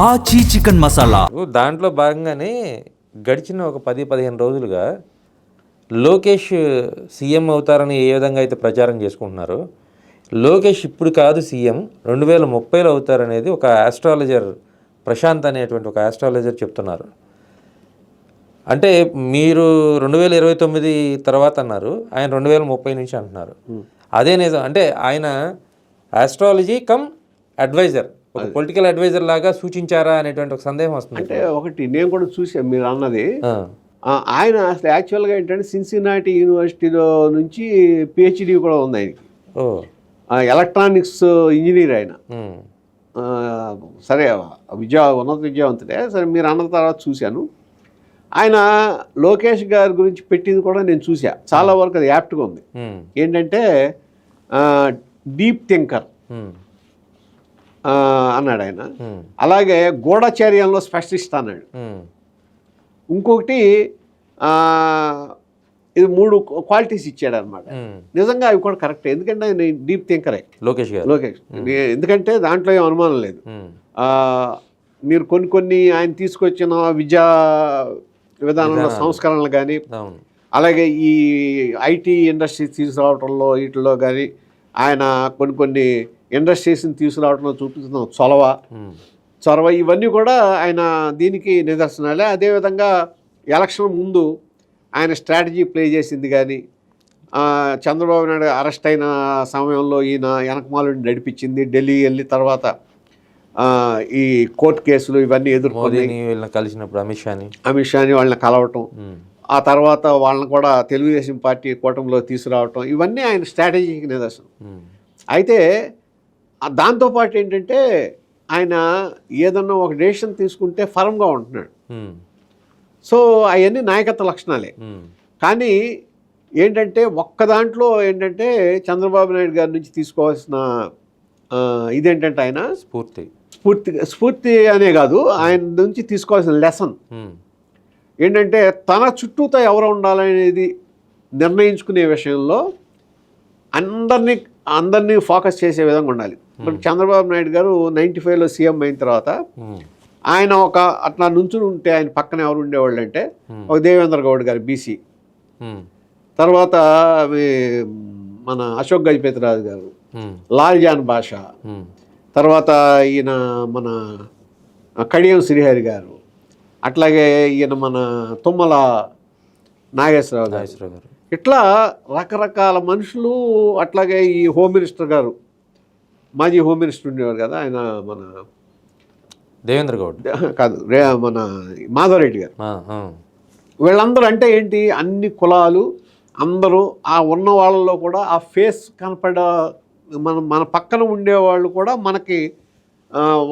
ఆచి చికెన్ మసాలా. దాంట్లో భాగంగానే గడిచిన ఒక 10-15 రోజులుగా లోకేష్ సీఎం అవుతారని ఏ విధంగా అయితే ప్రచారం చేసుకుంటున్నారో, లోకేష్ ఇప్పుడు కాదు సీఎం 2030లో అవుతారనేది ఒక ఆస్ట్రాలజర్ ప్రశాంత్ అనేటువంటి ఒక ఆస్ట్రాలజర్ చెప్తున్నారు. అంటే మీరు 2029 తర్వాత అన్నారు, ఆయన 2030 నుంచి అంటున్నారు. అదే నిజం. అంటే ఆయన ఆస్ట్రాలజీ కమ్ అడ్వైజర్, ఒక పొలిటికల్ అడ్వైజర్ లాగా సూచించారా అనేటువంటి ఒక సందేహం వస్తుంది. అంటే ఒకటి నేను కూడా చూసాను మీరు అన్నది. ఆయన అసలు యాక్చువల్గా ఏంటంటే సిన్సినాటి యూనివర్సిటీలో నుంచి పిహెచ్డి కూడా ఉంది ఆయనకి. ఎలక్ట్రానిక్స్ ఇంజనీర్ ఆయన. సరే ఉన్నత విద్యావంతుడే. సరే మీరు అన్న తర్వాత చూశాను. ఆయన లోకేష్ గారి గురించి పెట్టింది కూడా నేను చూసా. చాలా వరకు అది యాప్ట్గా ఉంది. ఏంటంటే డీప్ థింకర్ అన్నాడు ఆయన. అలాగే గూఢచర్యంలో స్పెషలిస్ట్ అన్నాడు. ఇంకొకటి ఇది 3 క్వాలిటీస్ ఇచ్చాడు అనమాట. నిజంగా అవి కూడా కరెక్ట్. ఎందుకంటే ఆయన డీప్ థింకరే లోకేష్. ఎందుకంటే దాంట్లో ఏం అనుమానం లేదు. మీరు కొన్ని ఆయన తీసుకొచ్చిన విద్యా విధానంలో సంస్కరణలు కానీ, అలాగే ఈ ఐటీ ఇండస్ట్రీస్ తీసుకురావడంలో వీటిలో కానీ, ఆయన కొన్ని ఇండస్ట్రీస్ని తీసుకురావడంలో చూపిస్తున్న చొరవ ఇవన్నీ కూడా ఆయన దీనికి నిదర్శనాలే. అదేవిధంగా ఎలక్షన్ ముందు ఆయన స్ట్రాటజీ ప్లే చేసింది కానీ, చంద్రబాబు నాయుడు అరెస్ట్ అయిన సమయంలో ఈయన వెనకమాలని నడిపించింది, ఢిల్లీ వెళ్ళి తర్వాత ఈ కోర్టు కేసులు ఇవన్నీ ఎదుర్కొని కలిసినప్పుడు అమిత్ షాని వాళ్ళని కలవటం, ఆ తర్వాత వాళ్ళని కూడా తెలుగుదేశం పార్టీ కూటమిలో తీసుకురావటం, ఇవన్నీ ఆయన స్ట్రాటజీకి నిదర్శనం. అయితే దాంతోపాటు ఏంటంటే ఆయన ఏదన్నా ఒక డెసిషన్ తీసుకుంటే ఫర్మ్గా ఉంటున్నాడు. సో అవన్నీ నాయకత్వ లక్షణాలే. కానీ ఏంటంటే ఒక్క దాంట్లో ఏంటంటే చంద్రబాబు నాయుడు గారి నుంచి తీసుకోవాల్సిన ఇదేంటంటే ఆయన స్ఫూర్తి అనే కాదు, ఆయన నుంచి తీసుకోవాల్సిన లెసన్ ఏంటంటే తన చుట్టూతో ఎవరు ఉండాలనేది నిర్ణయించుకునే విషయంలో అందరినీ ఫోకస్ చేసే విధంగా ఉండాలి. ఇప్పుడు చంద్రబాబు నాయుడు గారు 95లో సీఎం అయిన తర్వాత ఆయన అట్లా నుంచుని ఉంటే ఆయన పక్కన ఎవరు ఉండేవాళ్ళు అంటే ఒక దేవేంద్ర గౌడ్ గారు బీసీ, తర్వాత మన అశోక్ గజపతిరాజు గారు, లాల్జాన్ బాషా, తర్వాత ఈయన మన కడియం శ్రీహరి గారు, అట్లాగే ఈయన మన తుమ్మల నాగేశ్వరరావు గారు, ఇట్లా రకరకాల మనుషులు. అట్లాగే ఈ హోమ్ మినిస్టర్ గారు, మాజీ హోమ్ మినిస్టర్ ఉండేవారు కదా ఆయన, మన దేవేంద్ర గౌడ్ కాదు, మన మాధవరెడ్డి గారు. వీళ్ళందరూ అంటే ఏంటి, అన్ని కులాలు అందరూ ఆ ఉన్న వాళ్ళలో కూడా ఆ ఫేస్ మన పక్కన ఉండేవాళ్ళు కూడా మనకి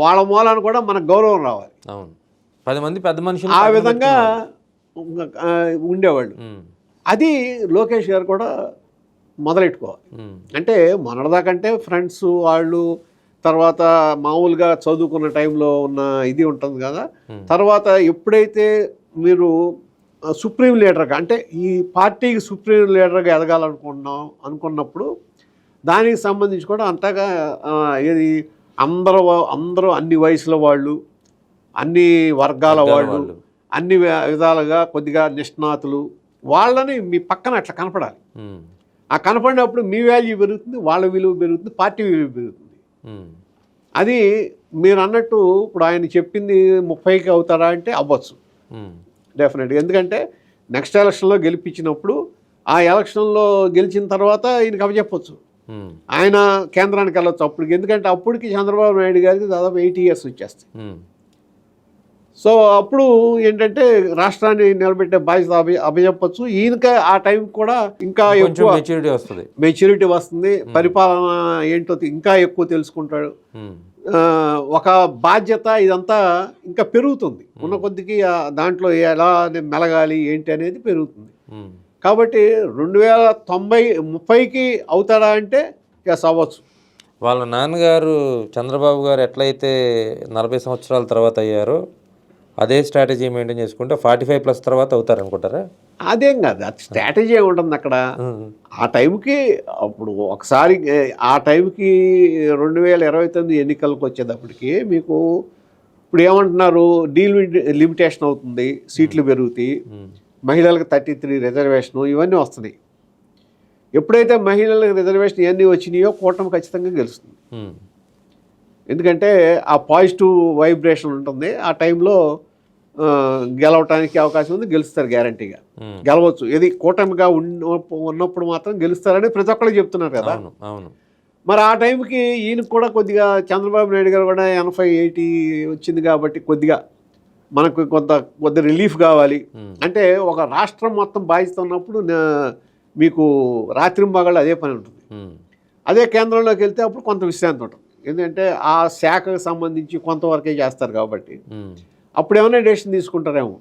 వాళ్ళ మూలాన కూడా మనకు గౌరవం రావాలి. 10 మంది పెద్ద మనుషులు ఆ విధంగా ఉండేవాళ్ళు. అది లోకేష్ గారు కూడా మొదలెట్టుకోవాలి. అంటే మొన్నటిదాకంటే ఫ్రెండ్స్ వాళ్ళు, తర్వాత మామూలుగా చదువుకున్న టైంలో ఉన్న ఇది ఉంటుంది కదా. తర్వాత ఎప్పుడైతే మీరు సుప్రీం లీడర్గా, అంటే ఈ పార్టీకి సుప్రీం లీడర్గా అనుకున్నప్పుడు దానికి సంబంధించి కూడా అంతగా ఏది అందరూ అన్ని వయసుల వాళ్ళు, అన్ని వర్గాల వాళ్ళు, అన్ని విధాలుగా కొద్దిగా నిష్ణాతులు, వాళ్ళని మీ పక్కన అట్లా కనపడాలి. ఆ కనపడినప్పుడు మీ వాల్యూ పెరుగుతుంది, వాళ్ళ విలువ పెరుగుతుంది, పార్టీ విలువ పెరుగుతుంది. అది మీరు అన్నట్టు ఇప్పుడు ఆయన చెప్పింది 30కి అవుతారా అంటే అవ్వచ్చు డెఫినెట్గా. ఎందుకంటే నెక్స్ట్ ఎలక్షన్లో గెలిపించినప్పుడు ఆ ఎలక్షన్లో గెలిచిన తర్వాత ఈయనకి అప్పచెప్పచ్చు, ఆయన కేంద్రానికి వెళ్ళొచ్చు అప్పటికి. ఎందుకంటే అప్పటికి చంద్రబాబు నాయుడు గారికి దాదాపు 80 years వచ్చేస్తాయి. సో అప్పుడు ఏంటంటే రాష్ట్రాన్ని నిలబెట్టే బాధ్యత అప్పచెప్పచ్చు. ఈయనకే ఆ టైం కూడా ఇంకా ఎక్కువ మెచ్యూరిటీ వస్తుంది, పరిపాలన ఏంటో ఇంకా ఎక్కువ తెలుసుకుంటాడు. ఒక బాధ్యత ఇదంతా ఇంకా పెరుగుతుంది. ఉన్న కొద్దికి దాంట్లో ఎలా మెలగాలి ఏంటి అనేది పెరుగుతుంది. కాబట్టి 2030కి అవుతారా అంటే ఎస్ అవ్వచ్చు. వాళ్ళ నాన్నగారు చంద్రబాబు గారు ఎట్లయితే 40 సంవత్సరాల తర్వాత అయ్యారో అదే స్ట్రాటజీ మెయింటైన్ చేసుకుంటే 45+ తర్వాత అవుతారు అనుకుంటారా? అదేం కాదు, అది స్ట్రాటజీ ఏముంటుంది అక్కడ. ఆ టైంకి అప్పుడు ఒకసారి ఆ టైంకి 2029 ఎన్నికలకు వచ్చేటప్పటికి మీకు ఇప్పుడు ఏమంటున్నారు, లిమిటేషన్ అవుతుంది, సీట్లు పెరుగుతాయి, మహిళలకు 33 రిజర్వేషన్ ఇవన్నీ వస్తున్నాయి. ఎప్పుడైతే మహిళలకు రిజర్వేషన్ ఇవన్నీ వచ్చినాయో కూటమి ఖచ్చితంగా గెలుస్తుంది. ఎందుకంటే ఆ పాజిటివ్ వైబ్రేషన్ ఉంటుంది ఆ టైంలో, గెలవటానికి అవకాశం ఉంది, గెలుస్తారు గ్యారంటీగా, గెలవచ్చు. ఇది కూటమిగా ఉన్నప్పుడు మాత్రం గెలుస్తారని ప్రతి ఒక్కరికి చెప్తున్నారు కదా. అవును. మరి ఆ టైంకి ఈయనకు కూడా కొద్దిగా చంద్రబాబు నాయుడు గారు కూడా 80-80 వచ్చింది కాబట్టి కొద్దిగా మనకు కొద్ది రిలీఫ్ కావాలి. అంటే ఒక రాష్ట్రం మొత్తం బాధ్యత ఉన్నప్పుడు మీకు రాత్రింబగళ్ళు అదే పని ఉంటుంది. అదే కేంద్రంలోకి వెళ్తే అప్పుడు కొంత విశ్రాంతి ఉంటుంది. ఎందుకంటే ఆ శాఖకు సంబంధించి కొంతవరకే చేస్తారు కాబట్టి అప్పుడు ఏమైనా డెసిషన్ తీసుకుంటారేమో.